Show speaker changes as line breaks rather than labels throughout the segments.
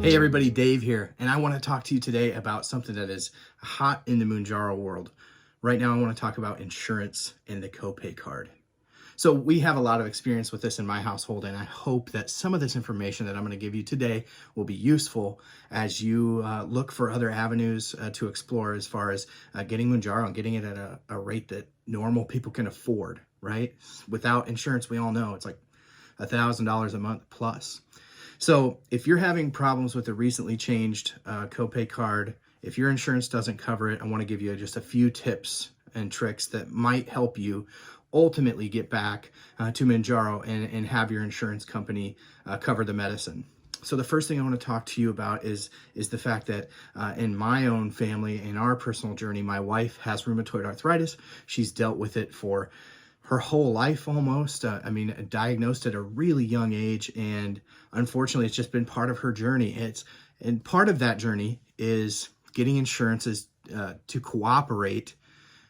Hey everybody, Dave here, and I want to talk to you today about something that is hot in the Mounjaro world. Right now I want to talk about insurance and the copay card. So we have a lot of experience with this in my household, and I hope that some of this information that I'm going to give you today will be useful as you look for other avenues to explore as far as getting Mounjaro and getting it at a rate that normal people can afford, right? Without insurance, we all know it's like $1,000 a month plus. So if you're having problems with the recently changed copay card, if your insurance doesn't cover it, I want to give you just a few tips and tricks that might help you ultimately get back to Mounjaro and have your insurance company cover the medicine. So the first thing I want to talk to you about is the fact that in my own family, in our personal journey, my wife has rheumatoid arthritis. She's dealt with it for her whole life almost. Diagnosed at a really young age, and unfortunately it's just been part of her journey. And part of that journey is getting insurances to cooperate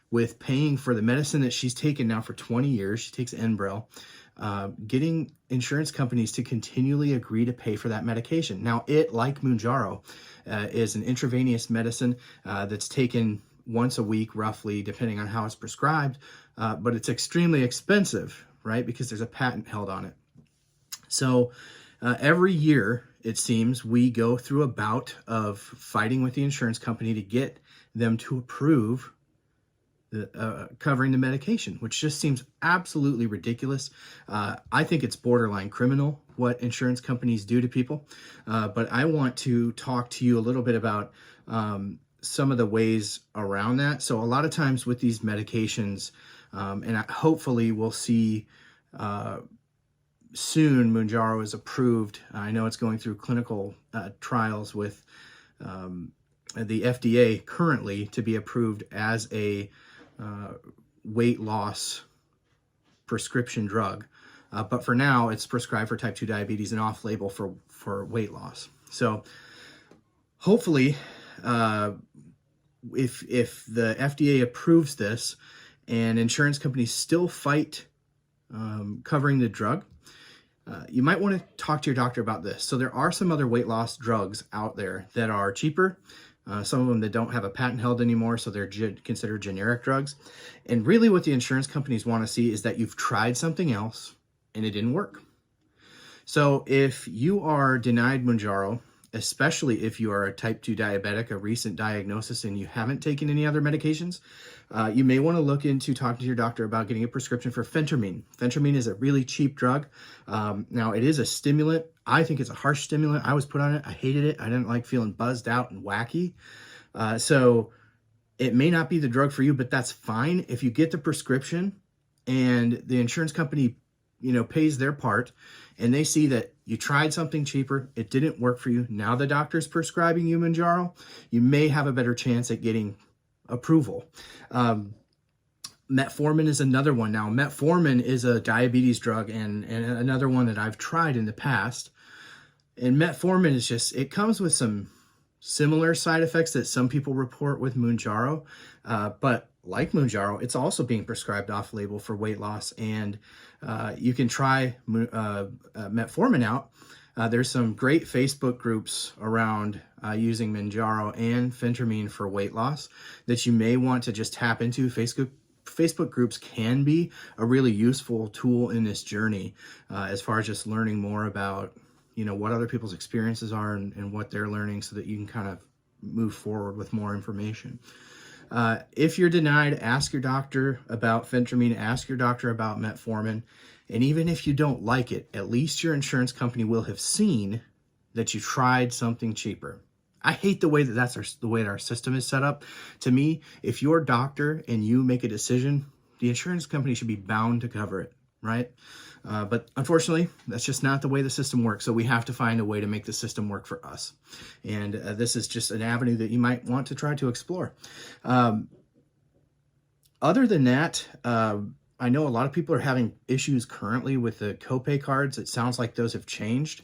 with paying for the medicine that she's taken now for 20 years. She takes Enbrel. Getting insurance companies to continually agree to pay for that medication. Now it, like Mounjaro, is an intravenous medicine that's taken once a week, roughly, depending on how it's prescribed, but it's extremely expensive, right? Because there's a patent held on it. So every year, it seems, we go through a bout of fighting with the insurance company to get them to approve covering the medication, which just seems absolutely ridiculous. I think it's borderline criminal what insurance companies do to people, but I want to talk to you a little bit about some of the ways around that. So a lot of times with these medications, hopefully we'll see soon Mounjaro is approved. I know it's going through clinical trials with the FDA currently to be approved as a weight loss prescription drug. But for now, it's prescribed for type 2 diabetes and off-label for weight loss. So hopefully, if the FDA approves this and insurance companies still fight covering the drug, you might want to talk to your doctor about this. So there are some other weight loss drugs out there that are cheaper. Some of them that don't have a patent held anymore, so they're considered generic drugs. And really what the insurance companies want to see is that you've tried something else and it didn't work. So if you are denied Mounjaro, especially if you are a type 2 diabetic, a recent diagnosis, and you haven't taken any other medications, you may want to look into talking to your doctor about getting a prescription for phentermine. Phentermine is a really cheap drug. Now, it is a stimulant. I think it's a harsh stimulant. I was put on it. I hated it. I didn't like feeling buzzed out and wacky. So it may not be the drug for you, but that's fine. If you get the prescription and the insurance company pays their part, and they see that you tried something cheaper, it didn't work for you, now the doctor's prescribing you Mounjaro, you may have a better chance at getting approval. Metformin is another one. Now, metformin is a diabetes drug and another one that I've tried in the past. And metformin is it comes with some similar side effects that some people report with Mounjaro, but like Mounjaro, it's also being prescribed off-label for weight loss, and you can try metformin out. There's some great Facebook groups around using Mounjaro and phentermine for weight loss that you may want to just tap into. Facebook groups can be a really useful tool in this journey as far as just learning more about what other people's experiences are and what they're learning, so that you can kind of move forward with more information. If you're denied, ask your doctor about phentermine, ask your doctor about metformin, and even if you don't like it, at least your insurance company will have seen that you tried something cheaper. I hate the way that's the way our system is set up. To me, if you're a doctor and you make a decision, the insurance company should be bound to cover it, right? But unfortunately, that's just not the way the system works. So we have to find a way to make the system work for us. And this is just an avenue that you might want to try to explore. Other than that, I know a lot of people are having issues currently with the copay cards. It sounds like those have changed.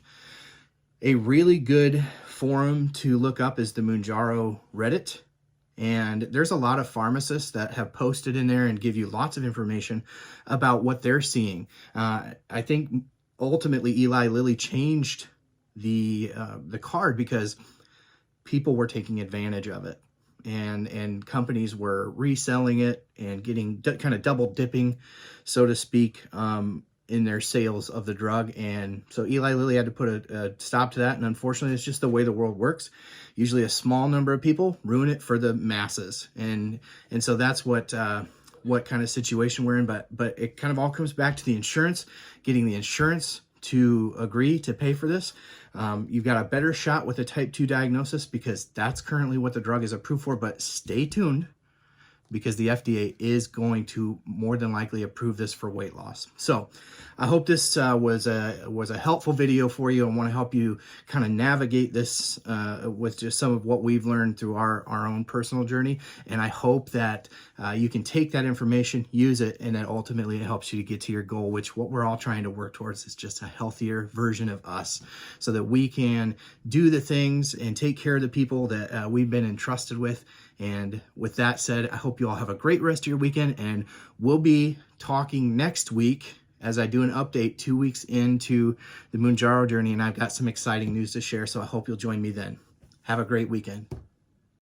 A really good forum to look up is the Mounjaro Reddit. And there's a lot of pharmacists that have posted in there and give you lots of information about what they're seeing. I think ultimately Eli Lilly changed the card because people were taking advantage of it, and companies were reselling it and getting kind of double dipping, so to speak, in their sales of the drug. And so Eli Lilly had to put a stop to that. And unfortunately, it's just the way the world works. Usually a small number of people ruin it for the masses. And so that's what kind of situation we're in. But it kind of all comes back to the insurance, getting the insurance to agree to pay for this. You've got a better shot with a type 2 diagnosis because that's currently what the drug is approved for. But stay tuned, because the FDA is going to more than likely approve this for weight loss. So I hope this was a helpful video for you. I want to help you kind of navigate this with just some of what we've learned through our own personal journey. And I hope that you can take that information, use it, and that ultimately it helps you to get to your goal, which what we're all trying to work towards is just a healthier version of us, so that we can do the things and take care of the people that we've been entrusted with. And with that said, I hope you all have a great rest of your weekend, and we'll be talking next week as I do an update 2 weeks into the Mounjaro journey, and I've got some exciting news to share, so I hope you'll join me then. Have a great weekend.